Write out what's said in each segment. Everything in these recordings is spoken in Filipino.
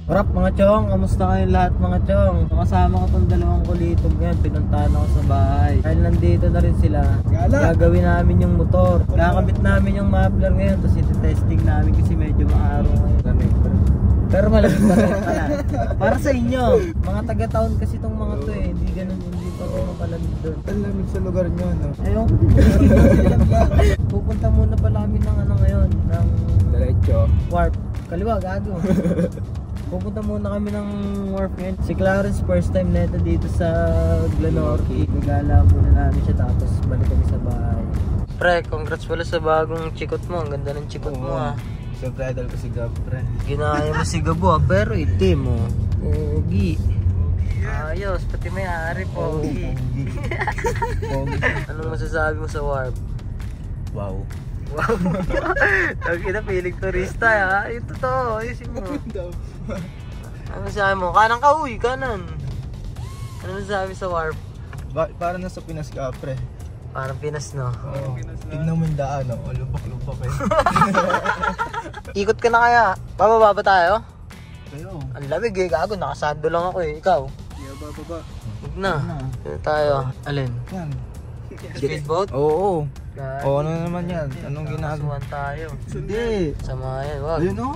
Rap mga chong, kamusta kayong lahat mga chong? Kasama ko tong dalawang kulitog ngayon, pinuntahan ako sa bahay. Dahil nandito na rin sila, gagawin namin yung motor. Kakabit namin yung muffler ngayon, tapos iti-testing namin kasi medyo maaraw ngayon. Pero malamig pa rin pala. Para sa inyo, mga taga-town kasi tong mga to eh, hindi ganun, hindi pa rin mapalamig doon. Ang lamig sa lugar nyo, no? Ayun, pupunta muna pala kami ng ano ngayon, ng Diretso. Warp. Kaliwa, gago. Pupunta muna kami ng Warp ngayon. Si Clarence first time neto dito sa Glenorchy. Nagala muna namin siya tapos balik kami sa bahay. Pre, congrats pala sa bagong chikot mo. Ang ganda ng chikot mo ah. Siyempre idol ko si Gab, pre. Ginaya mo si Gabo ah, pero itim mo. Pogi. Ayos, pati may ari pogi. Anong masasabi mo sa Warp? Wow. Wow. Lagi na feeling turista ha. Yung totoo, ayusin mo. Ano masasabi mo? Kanan ka, uy, kanan. Ano masasabi sa Warp? Para nasa Pinas ka, pre. Parang Pinas, no? Oo. Tignan mo yung daan, no? Lubak-lubak eh. Ikot ka na kaya? Bababa ba tayo? Kayo. Ang lamig eh, gago. Nakasando lang ako eh. Ikaw? Yeah, bababa. Huwag na. Ano tayo? Alin? Yan. Speedboat? Oo. Gagi. Oo, ano naman yan? Anong ginagawa? Kakasuhan tayo. Hindi. Sama yan, wag. Ayun, no?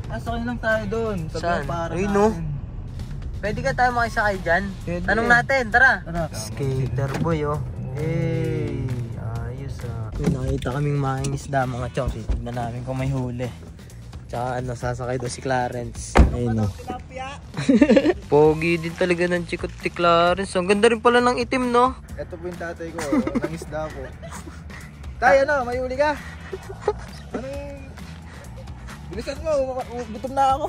Asakay lang tayo doon. Saan? Para Ayun, no? Pwede ka tayo makisakay dyan? Pwede. Tanong natin, tara. Tara. Skater boy, oh. Hey, ayos ah. May nakita kaming maing isda mga chong. Tignan namin kung may huli. Tsaka ano, sasakay doon si Clarence. Ayun oh. Pogi din talaga ng chikot ni Clarence. Ang ganda rin pala ng itim, no? Ito po yung tatay ko, ng isda po. Tay, ano? May huli ka? Ano yung... Bilisan mo, gutom na ako.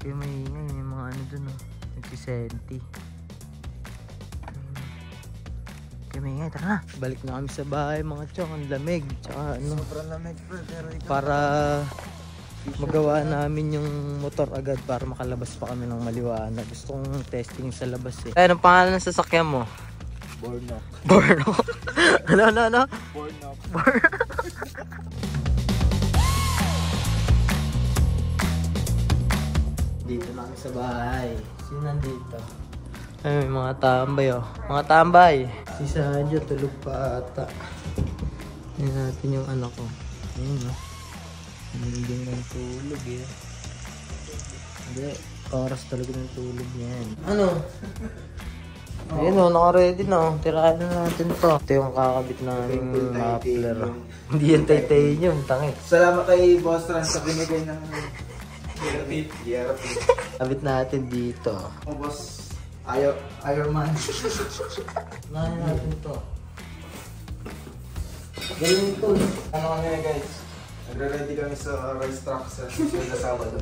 Kaya may ingay, may mga ano dun oh. Nagsisenti. Kaya may ingay, tara na. Balik na kami sa bahay mga chong, ang lamig. Tsaka ano, Sobrang lamig, pero ikaw... para magawa namin yung motor agad para makalabas pa kami ng maliwanag. Gusto kong testing sa labas eh. Ay, anong pangalan ng sasakyan mo? Bornok. Bornok? ano? Bornok. Dito na kami sa bahay. Sino nandito? Ay, may mga tambay oh. Mga tambay! Si Sanjo tulog pa ata. Tingnan natin yung anak ko. Ayun oh. Hindi ng tulog eh. Hindi. Oras talaga ng tulog niyan. Ano? Ayun oh, naka-ready na oh. Tirahan na natin to. Ito yung kakabit naming muffler oh. Hindi yan tay-tay yun, tangi. Salamat kay Boss Ran sa binigay ng... Kabit natin dito. Oh, boss. Iron Man. Nahin natin to. Galing to. Ano kami guys? Nagre-ready kami sa rice truck sa Sabado.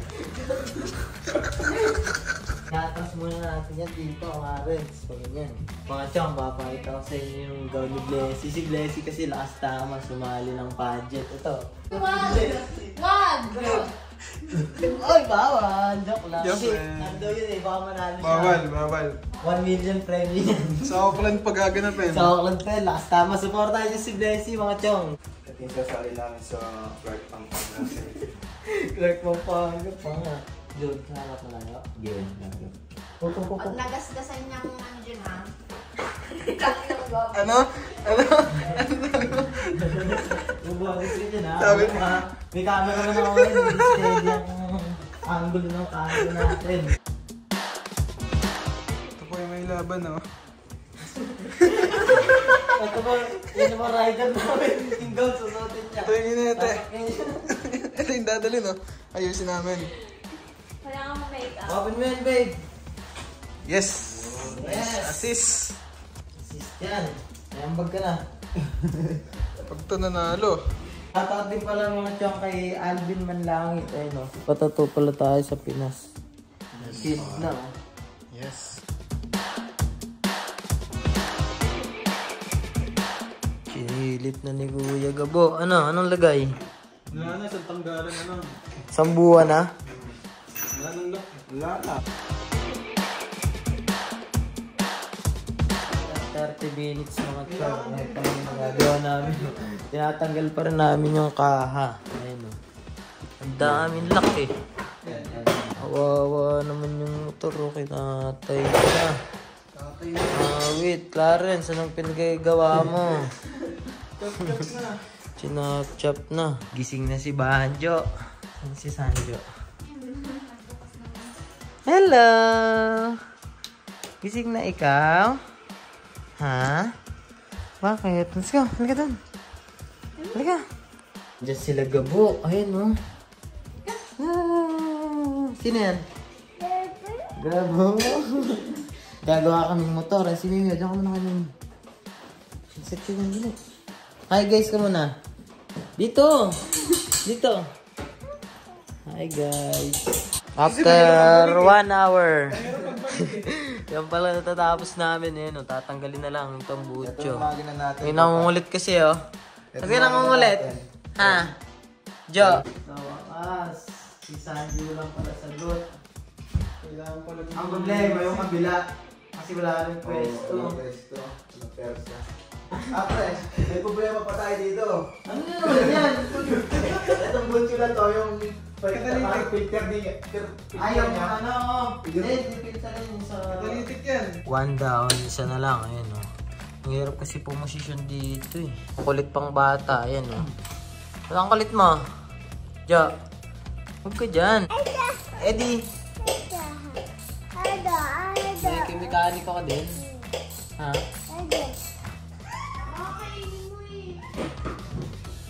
Natas muna natin yan dito, mga Reds. Pag ganyan. Mga chong, papakita ko sa inyo yung gown ni Blessy. Si Blessy kasi lakas tama, sumali ng pageant. Ito. Wag! Oy, bawal! Joke lang. Joke Kasi lang. nando yun eh, baka manalo siya. Bawal. 1 million premium yan. Sa Auckland pagaganapin. Sa Auckland pa, lakas tama. Supportahan niyo si Blessy, mga chong. At yung sasali namin sa Clark Pampanga. Clark Pampanga pa nga. Jude, hanap na tayo. Game. Pag nagasgasan niyang ano dyan ha. Ano? Bubuhagas ka dyan ha. Sabi May camera na ako ngayon. Steady ang angle ng camera natin. Ito po yung may laban, no? Ito po, yun ang mga rider namin. Yung gown, susutin niya. Ito yung inete. Ito yung dadali, no? Ayusin namin. Kailangan mo make-up. Open mo yan, babe. Yes! Yes. Assist! Assist yan. Ayambag ka na. Pag ito nanalo. Shoutout din pala mga chong kay Alvin Manlangit. Ayun o. Patato pala tayo sa Pinas. Kid na o. Yes. Kinilit na ni Kuya Gabo. Ano? Anong lagay? Wala na, isang tanggalan na lang. Isang buwan na. Wala na. 30 minutes mga chong. Nagagawa namin. Tinatanggal pa rin namin yung kaha. Ayun o. Ang daming laki. Kawawa naman yung motor. Kinatay na. Wait, Clarence, anong pinagagawa mo? Chinap-chop na. Gising na si Banjo. Saan si Sanjo? Hello! Gising na ikaw? Ha? Bakit? Let's go. Halika doon. Halika. Diyan sila Gabo. Ayun, oh. Sino yan? Gabo. Gagawa kaming motor. Si Mimi, diyan ka muna kami. Set ko lang dito. Hi guys ka muna. Dito. Dito. Hi guys. After 1 hour. Yan pala natatapos namin eh. No? Tatanggalin na lang itong butyo. May nangungulit kasi oh. Kasi nangungulit. Ha? Jo. Sa wakas. Si Sanjo lang pala sagot. Ang problema yung kabila. Kasi wala rin pwesto. Walang pwesto. Apre, may problema pa tayo dito. Ano yun yan? Itong butyo na to, yung filter ni... Ayaw mo ano? Hindi, filter rin sa... Katalitik yan. One down, isa na lang. Ayan o. Ang hirap kasi pumosisyon dito eh. Kulit pang bata. Ayan o. Walang kulit mo. Jo. Huwag ka dyan. Eddie. May mekaniko ka din. Ha?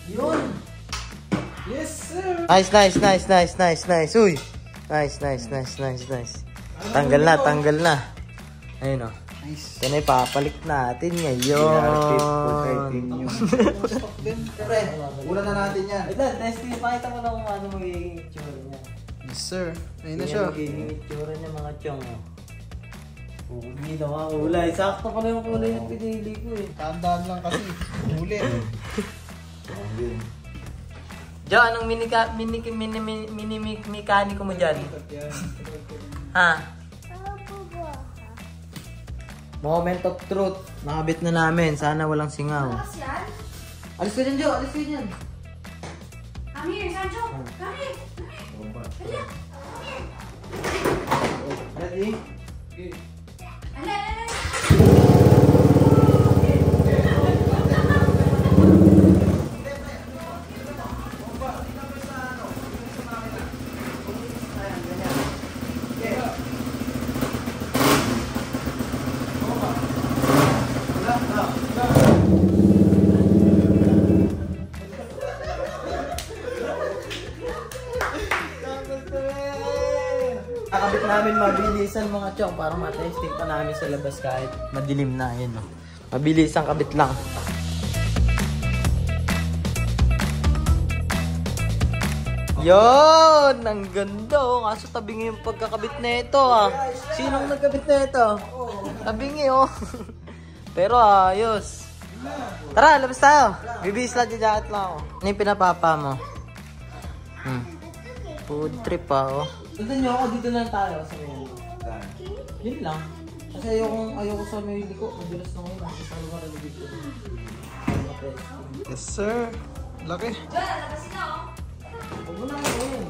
Yun. Yes, sir. Nice. Uy. Nice. Tanggal na. Ayun o. Nice. Yan ay papalik natin ngayon. Siyempre, una na natin yan. Wait lang, testing. Pakita mo lang kung ano magiging itsura niya. Yes, sir. Ayun na Yan siya. magiging itsura niya mga chong. Hindi na mga kulay. Sakto pala yung kulay yung pinili ko eh. Tandaan lang kasi. Huli. Jo, anong mekaniko mo dyan? Ha? Moment of truth. Nakabit na namin. Sana walang singaw. Alis ko dyan, Jo. Alis ko dyan. Come here, Sancho. Come here. Ready? Nakabit namin mabilisan mga chong para matesting pa namin sa labas kahit madilim na yun. No? Mabilisang kabit lang. Yon, ang ganda oh. Kaso tabingi yung pagkakabit na ito ah. Sinong nagkabit na ito? Tabingi oh. Pero ayos. Tara, labas tayo. Bibis lang yung jacket lang ako. Ano yung pinapapa mo? Food trip ah oh. Sundan nyo ako, dito na tayo sa may yun lang. Kasi ayoko sa may liko. Madulas na ngayon. Kasi sa lugar na dito. Yes, sir. Laki. Huwag mo na ngayon.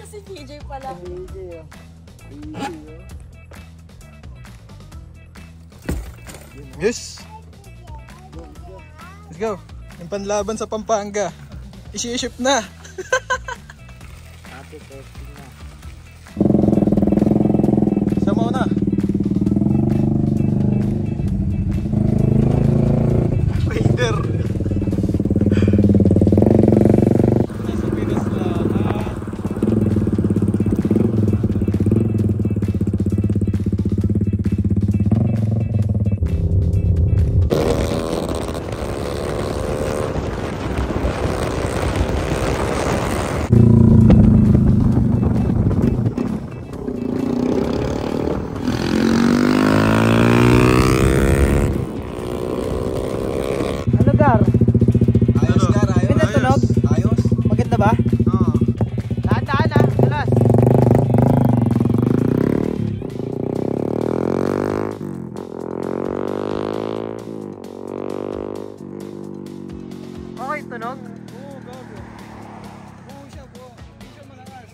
Si PJ pala. Yes. Let's go. Yung panlaban sa Pampanga. Isi-ship na. Ate, testing na. Sama na. Waiter. Nasa Pinas lang.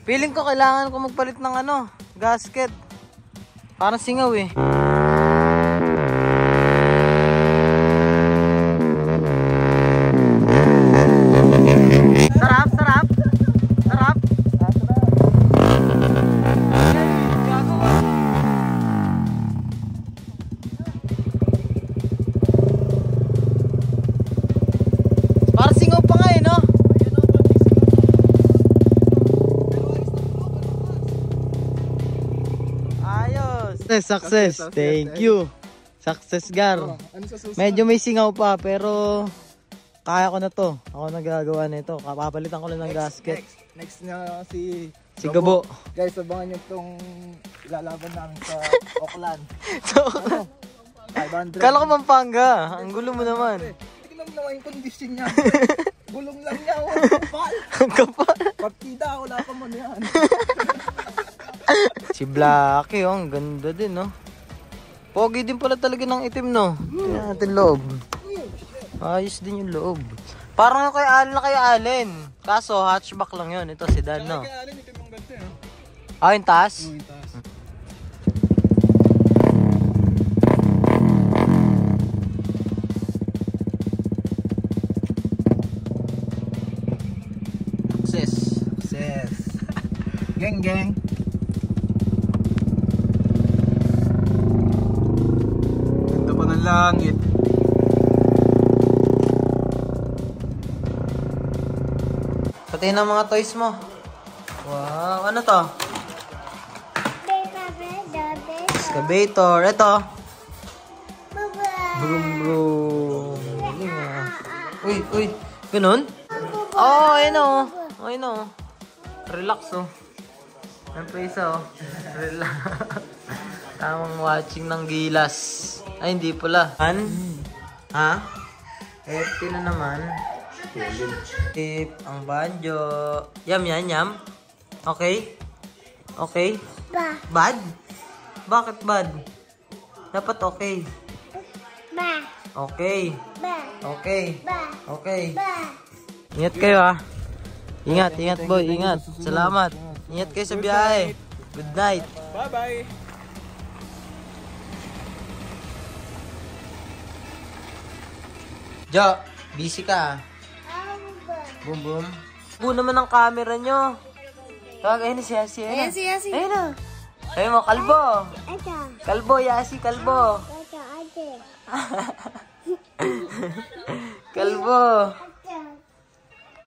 Feeling ko kailangan ko magpalit ng ano, gasket. Parang singaw eh. Sarap, sarap. Sarap. Parang singaw pa nga eh, no? Ayos. Success. Thank you. Success, Gar. Ano sa susunod? Medyo may singaw pa, pero kaya ko na to. Ako nagagawa na ito. Papalitan ko lang ng gasket. Next na si Gabo. Guys, abangan nyo itong ilalaban namin sa Auckland. So, Ano? 500. kala ko Pampanga. Ang gulo mo naman. Tignan mo naman yung condition niya. Gulong lang niya. Oh. Kapal. Ang kapal. Partida. Wala pa mo yan. Si Blacky, oh. Ang ganda din, no? Pogi din pala talaga ng itim, no? Tingnan natin loob. Ayos din yung loob. Parang kay Allen. Kaso, hatchback lang yun. Ito, sedan, no? Kaya alin, ito yung ganda. Ah, yung taas? Yung taas. Success. Geng, geng. Ganda pa ng langit. Pati ng mga toys mo. Wow, ano to? Excavator. Ito. Broom broom. Galing ah. Uy. Ganun? Oh, ayun o. Ayun o. Relax oh. Yan pa isa oh. Relax. Tamang watching ng gilas. Ay, hindi pala. Ha? FT na naman. Tip, ang banjo. Yam. Okay? Okay? Bad? Bakit bad? Dapat okay. Okay. Okay. Ingat kayo ah. Ingat boy, ingat. Salamat. Ingat kayo sa biyahe. Good night. Bye-bye. Jo, busy ka ah. Boom boom. Bu naman ang camera nyo. Ayun si Yasi. Ayun na. Ayun mo, kalbo. Kalbo, Yasi, kalbo. Kalbo.